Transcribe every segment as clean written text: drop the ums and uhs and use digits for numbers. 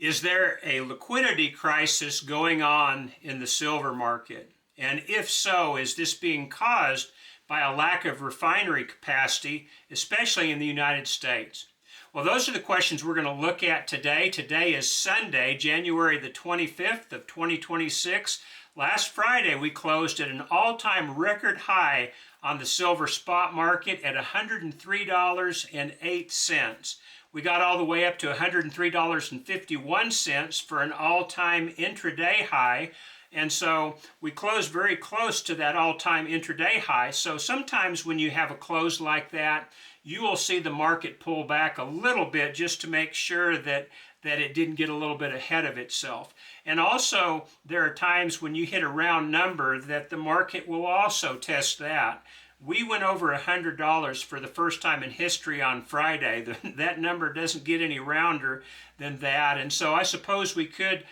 Is there a liquidity crisis going on in the silver market? And if so, is this being caused by a lack of refinery capacity, especially in the United States? Well, those are the questions we're going to look at today. Today is Sunday, January the 25th of 2026. Last Friday, we closed at an all-time record high on the silver spot market at $103.08. We got all the way up to $103.51 for an all-time intraday high. And so we closed very close to that all-time intraday high. So sometimes when you have a close like that, you will see the market pull back a little bit just to make sure that it didn't get a little bit ahead of itself. And also, there are times when you hit a round number that the market will also test that. We went over $100 for the first time in history on Friday. That number doesn't get any rounder than that. And so I suppose we could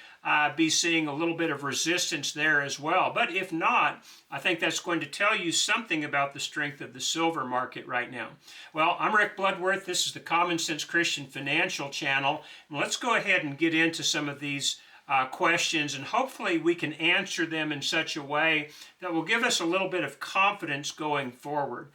be seeing a little bit of resistance there as well. But if not, I think that's going to tell you something about the strength of the silver market right now. Well, I'm Rick Bloodworth. This is the Common Sense Christian Financial Channel. And let's go ahead and get into some of these questions, and hopefully we can answer them in such a way that will give us a little bit of confidence going forward.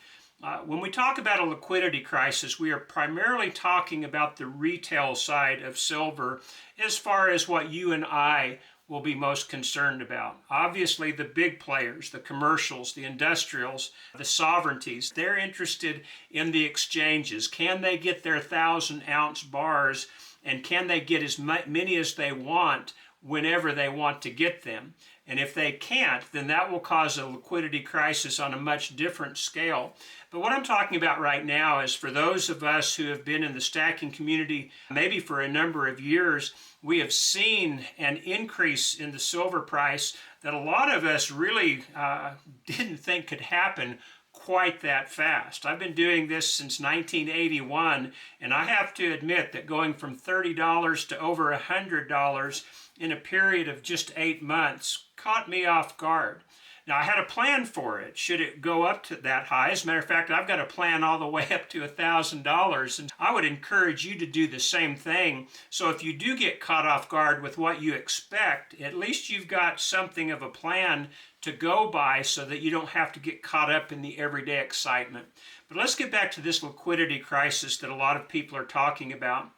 When we talk about a liquidity crisis, we are primarily talking about the retail side of silver as far as what you and I will be most concerned about. Obviously, the big players, the commercials, the industrials, the sovereignties, they're interested in the exchanges. Can they get their 1,000-ounce bars, and can they get as many as they want whenever they want to get them? And if they can't, then that will cause a liquidity crisis on a much different scale. But what I'm talking about right now is for those of us who have been in the stacking community maybe for a number of years, we have seen an increase in the silver price that a lot of us really didn't think could happen quite that fast. I've been doing this since 1981, and I have to admit that going from $30 to over $100 in a period of just 8 months caught me off guard. Now, I had a plan for it, should it go up to that high. As a matter of fact, I've got a plan all the way up to $1,000, and I would encourage you to do the same thing. So if you do get caught off guard with what you expect, at least you've got something of a plan to go by so that you don't have to get caught up in the everyday excitement. But let's get back to this liquidity crisis that a lot of people are talking about.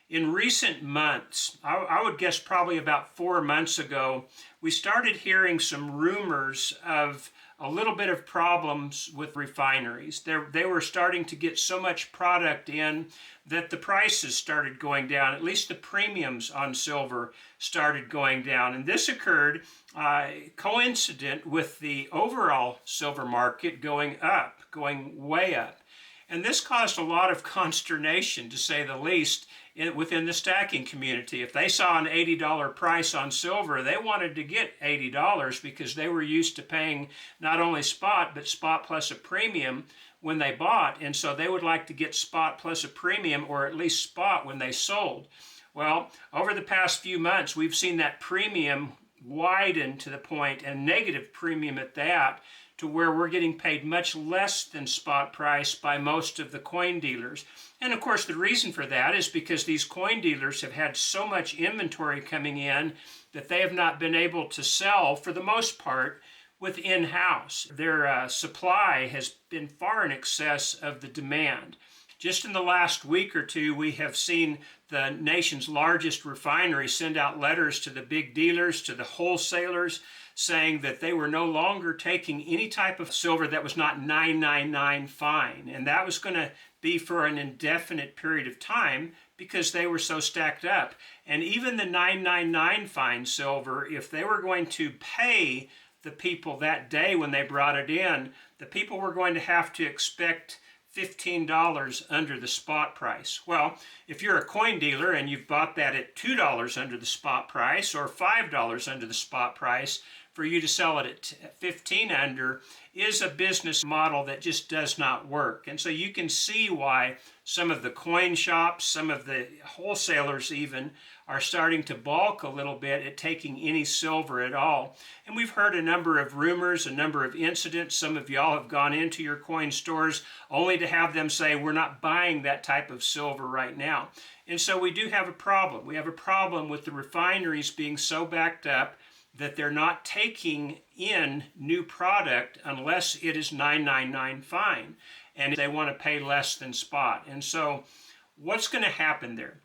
In recent months, I would guess probably about 4 months ago, we started hearing some rumors of a little bit of problems with refineries. They were starting to get so much product in that the prices started going down. At least the premiums on silver started going down. And this occurred coincident with the overall silver market going up, going way up. And this caused a lot of consternation, to say the least, within the stacking community. If they saw an $80 price on silver, they wanted to get $80 because they were used to paying not only spot, but spot plus a premium when they bought. And so they would like to get spot plus a premium, or at least spot when they sold. Well, over the past few months, we've seen that premium widen to the point, and negative premium at that, to where we're getting paid much less than spot price by most of the coin dealers. And of course, the reason for that is because these coin dealers have had so much inventory coming in that they have not been able to sell, for the most part, with in-house. Their supply has been far in excess of the demand. Just in the last week or two, we have seen the nation's largest refinery send out letters to the big dealers, to the wholesalers, saying that they were no longer taking any type of silver that was not 999 fine. And that was going to be for an indefinite period of time because they were so stacked up. And even the 999 fine silver, if they were going to pay the people that day when they brought it in, the people were going to have to expect $15 under the spot price. Well, if you're a coin dealer and you've bought that at $2 under the spot price or $5 under the spot price, for you to sell it at 15 under is a business model that just does not work. And so you can see why some of the coin shops, some of the wholesalers even, are starting to balk a little bit at taking any silver at all. And we've heard a number of rumors, a number of incidents. Some of y'all have gone into your coin stores only to have them say, we're not buying that type of silver right now. And so we do have a problem. We have a problem with the refineries being so backed up that they're not taking in new product unless it is 999 fine, and they want to pay less than spot. And so what's going to happen there?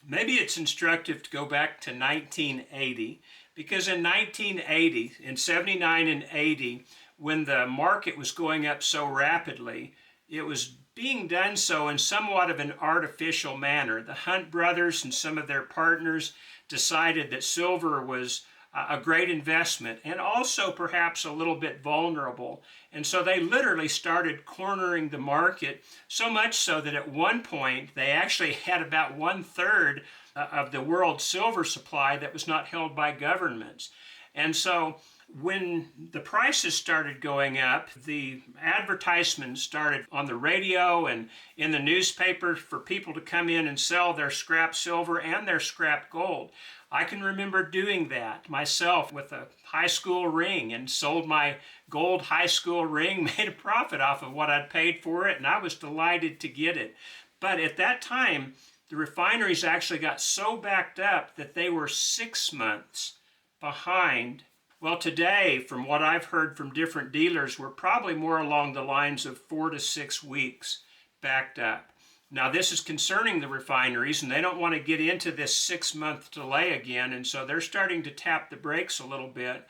Maybe it's instructive to go back to 1980, because in 1980, in 79 and 80, when the market was going up so rapidly, it was being done so in somewhat of an artificial manner. The Hunt brothers and some of their partners decided that silver was a great investment and also perhaps a little bit vulnerable. And so they literally started cornering the market, so much so that at one point they actually had about 1/3 of the world's silver supply that was not held by governments. And so when the prices started going up, the advertisements started on the radio and in the newspaper for people to come in and sell their scrap silver and their scrap gold. I can remember doing that myself with a high school ring, and sold my gold high school ring, made a profit off of what I'd paid for it, and I was delighted to get it. But at that time, the refineries actually got so backed up that they were 6 months behind. Well, today, from what I've heard from different dealers, we're probably more along the lines of 4 to 6 weeks backed up. Now, this is concerning the refineries, and they don't want to get into this 6-month delay again, and so they're starting to tap the brakes a little bit.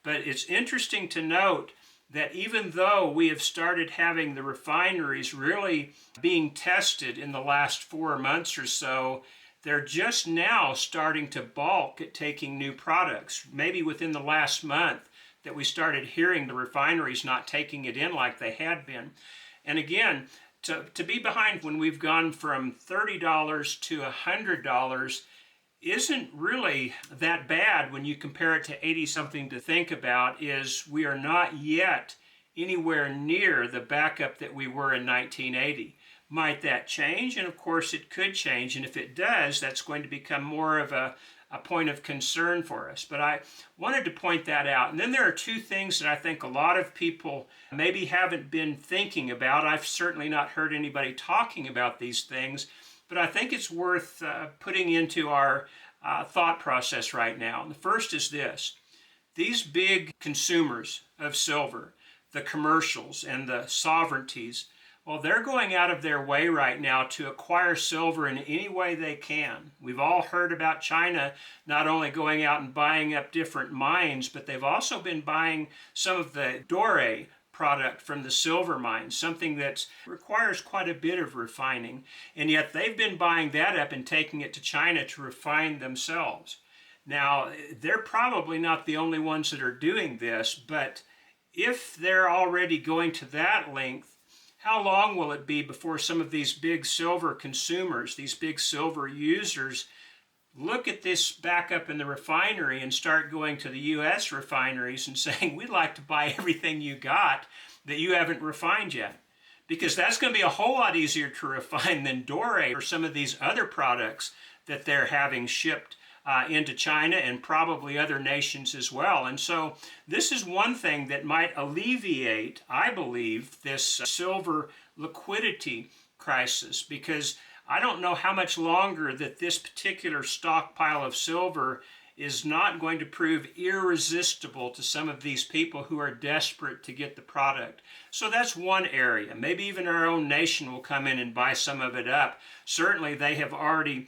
But it's interesting to note that even though we have started having the refineries really being tested in the last 4 months or so, they're just now starting to balk at taking new products. Maybe within the last month that we started hearing the refineries not taking it in like they had been. And again, to be behind when we've gone from $30 to $100 isn't really that bad when you compare it to 80 something. To think about is we are not yet anywhere near the backup that we were in 1980. Might that change? And of course it could change, and if it does, that's going to become more of a point of concern for us. But I wanted to point that out. And then there are two things that I think a lot of people maybe haven't been thinking about. I've certainly not heard anybody talking about these things, but I think it's worth putting into our thought process right now. And the first is this: these big consumers of silver, the commercials and the sovereignties, well, they're going out of their way right now to acquire silver in any way they can. We've all heard about China not only going out and buying up different mines, but they've also been buying some of the doré product from the silver mines, something that requires quite a bit of refining. And yet they've been buying that up and taking it to China to refine themselves. Now, they're probably not the only ones that are doing this, but if they're already going to that length, how long will it be before some of these big silver consumers, these big silver users, look at this backup in the refinery and start going to the U.S. refineries and saying, we'd like to buy everything you got that you haven't refined yet? Because that's going to be a whole lot easier to refine than doré or some of these other products that they're having shipped into China and probably other nations as well. And so this is one thing that might alleviate, I believe, this silver liquidity crisis, because I don't know how much longer that this particular stockpile of silver is not going to prove irresistible to some of these people who are desperate to get the product. So that's one area. Maybe even our own nation will come in and buy some of it up. Certainly they have already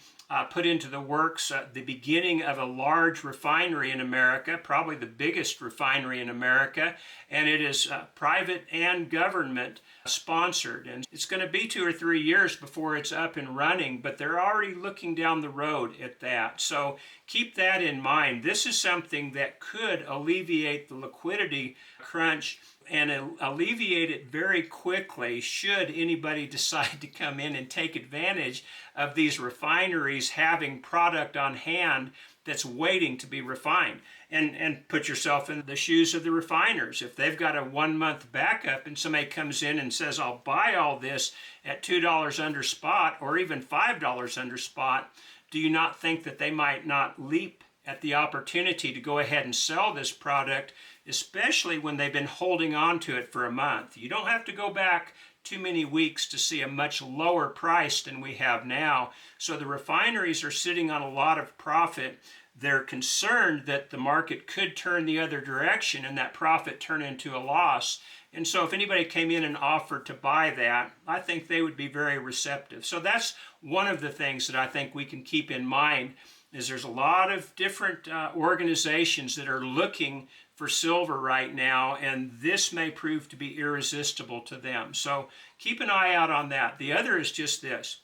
put into the works the beginning of a large refinery in America, probably the biggest refinery in America, and it is private and government sponsored. And it's going to be 2 or 3 years before it's up and running, but they're already looking down the road at that. So keep that in mind. This is something that could alleviate the liquidity crunch and alleviate it very quickly should anybody decide to come in and take advantage of these refineries having product on hand that's waiting to be refined. And put yourself in the shoes of the refiners. If they've got a 1-month backup and somebody comes in and says, I'll buy all this at $2 under spot or even $5 under spot, do you not think that they might not leap at the opportunity to go ahead and sell this product, especially when they've been holding on to it for a month? You don't have to go back too many weeks to see a much lower price than we have now. So the refineries are sitting on a lot of profit. They're concerned that the market could turn the other direction and that profit turn into a loss. And so if anybody came in and offered to buy that, I think they would be very receptive. So that's one of the things that I think we can keep in mind, is there's a lot of different organizations that are looking for silver right now, and this may prove to be irresistible to them. So keep an eye out on that. The other is just this.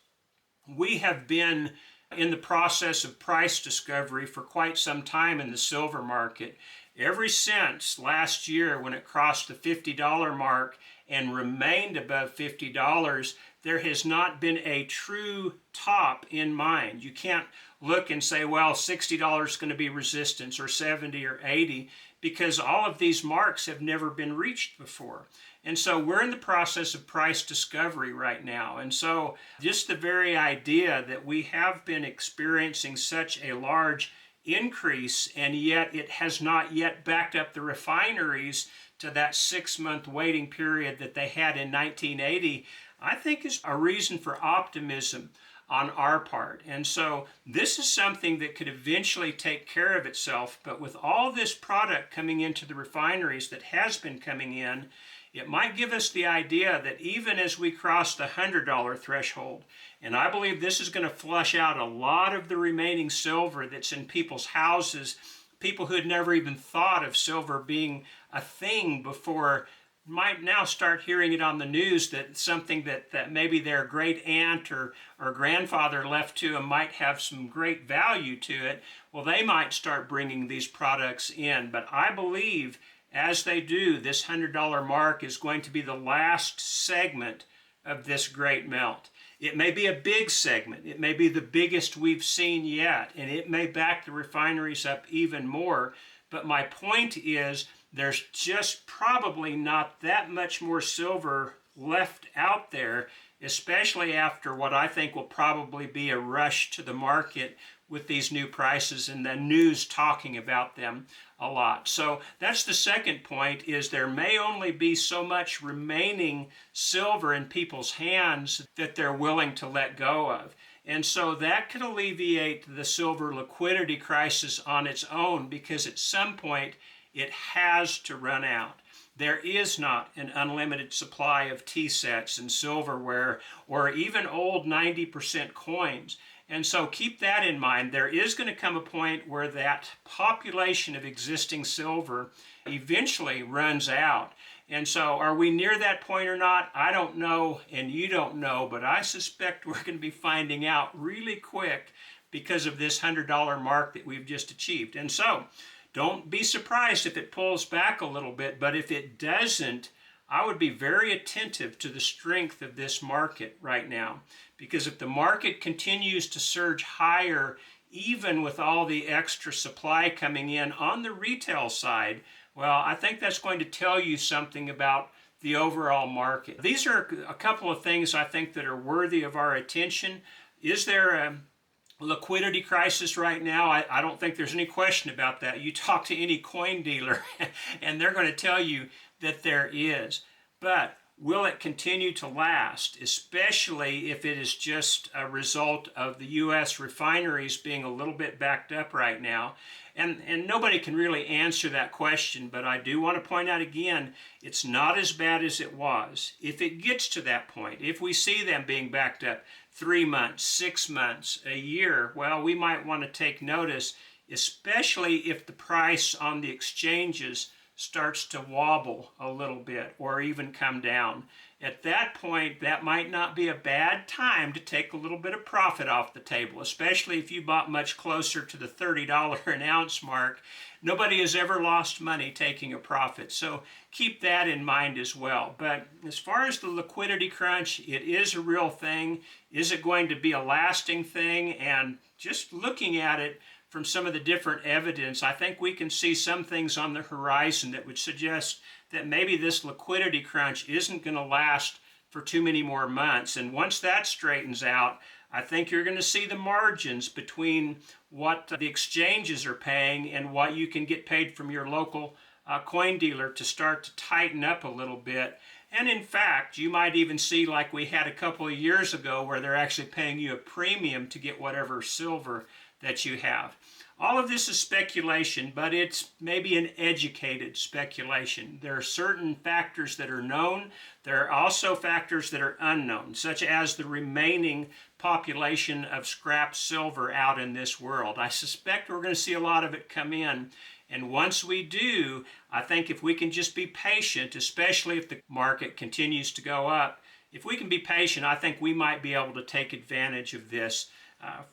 We have been in the process of price discovery for quite some time in the silver market. Ever since last year when it crossed the $50 mark and remained above $50, there has not been a true top in mind. You can't look and say, well, $60 is going to be resistance, or 70 or 80, because all of these marks have never been reached before. And so we're in the process of price discovery right now. And so just the very idea that we have been experiencing such a large increase, and yet it has not yet backed up the refineries to that 6-month waiting period that they had in 1980, I think is a reason for optimism on our part. And so this is something that could eventually take care of itself, but with all this product coming into the refineries that has been coming in, it might give us the idea that even as we cross the $100 threshold, and I believe this is going to flush out a lot of the remaining silver that's in people's houses, people who had never even thought of silver being a thing before might now start hearing it on the news, that something that maybe their great aunt or grandfather left to them might have some great value to it. Well, they might start bringing these products in. But I believe as they do, this $100 mark is going to be the last segment of this great melt. It may be a big segment. It may be the biggest we've seen yet, and it may back the refineries up even more. But my point is, there's just probably not that much more silver left out there, especially after what I think will probably be a rush to the market with these new prices and the news talking about them a lot. So that's the second point, is there may only be so much remaining silver in people's hands that they're willing to let go of. And so that could alleviate the silver liquidity crisis on its own, because at some point it has to run out. There is not an unlimited supply of T-sets and silverware or even old 90% coins. And so keep that in mind. There is going to come a point where that population of existing silver eventually runs out. And so are we near that point or not? I don't know, and you don't know, but I suspect we're going to be finding out really quick because of this $100 mark that we've just achieved. And so don't be surprised if it pulls back a little bit, but if it doesn't, I would be very attentive to the strength of this market right now. Because if the market continues to surge higher, even with all the extra supply coming in on the retail side, well, I think that's going to tell you something about the overall market. These are a couple of things I think that are worthy of our attention. Is there a liquidity crisis right now? I don't think there's any question about that. You talk to any coin dealer and they're going to tell you that there is. But will it continue to last, especially if it is just a result of the U.S. refineries being a little bit backed up right now? And nobody can really answer that question, but I do want to point out again, it's not as bad as it was. If it gets to that point, if we see them being backed up 3 months, 6 months, a year, well, we might want to take notice, especially if the price on the exchanges starts to wobble a little bit or even come down. At that point, that might not be a bad time to take a little bit of profit off the table, especially if you bought much closer to the $30 an ounce mark. Nobody has ever lost money taking a profit, so keep that in mind as well. But as far as the liquidity crunch, it is a real thing. Is it going to be a lasting thing? And just looking at it from some of the different evidence, I think we can see some things on the horizon that would suggest that maybe this liquidity crunch isn't going to last for too many more months. And once that straightens out, I think you're going to see the margins between what the exchanges are paying and what you can get paid from your local coin dealer to start to tighten up a little bit. And in fact, you might even see, like we had a couple of years ago, where they're actually paying you a premium to get whatever silver that you have. All of this is speculation, but it's maybe an educated speculation. There are certain factors that are known. There are also factors that are unknown, such as the remaining population of scrap silver out in this world. I suspect we're going to see a lot of it come in. And once we do, I think if we can just be patient, especially if the market continues to go up, if we can be patient, I think we might be able to take advantage of this.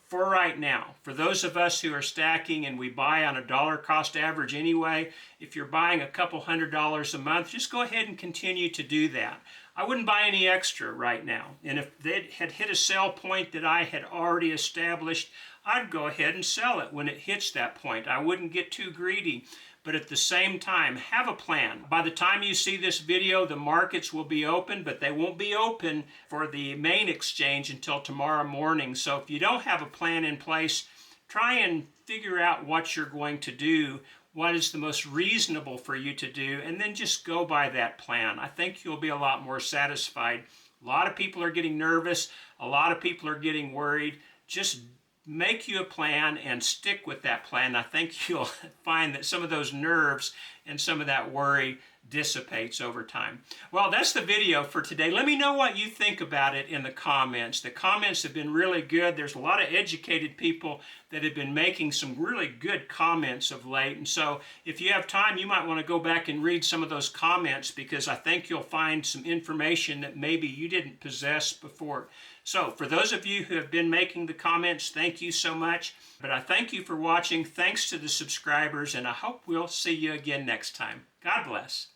For right now, for those of us who are stacking and we buy on a dollar cost average anyway, if you're buying a couple $100s a month, just go ahead and continue to do that. I wouldn't buy any extra right now. And if they had hit a sell point that I had already established, I'd go ahead and sell it when it hits that point. I wouldn't get too greedy. But at the same time, have a plan. By the time you see this video, the markets will be open, but they won't be open for the main exchange until tomorrow morning. So if you don't have a plan in place, try and figure out what you're going to do, what is the most reasonable for you to do, and then just go by that plan. I think you'll be a lot more satisfied. A lot of people are getting nervous. A lot of people are getting worried. Just make you a plan and stick with that plan. I think you'll find that some of those nerves and some of that worry dissipates over time. Well, that's the video for today. Let me know what you think about it in the comments. The comments have been really good. There's a lot of educated people that have been making some really good comments of late. And so if you have time, you might want to go back and read some of those comments, because I think you'll find some information that maybe you didn't possess before. So for those of you who have been making the comments, thank you so much. But I thank you for watching. Thanks to the subscribers, and I hope we'll see you again next time. God bless.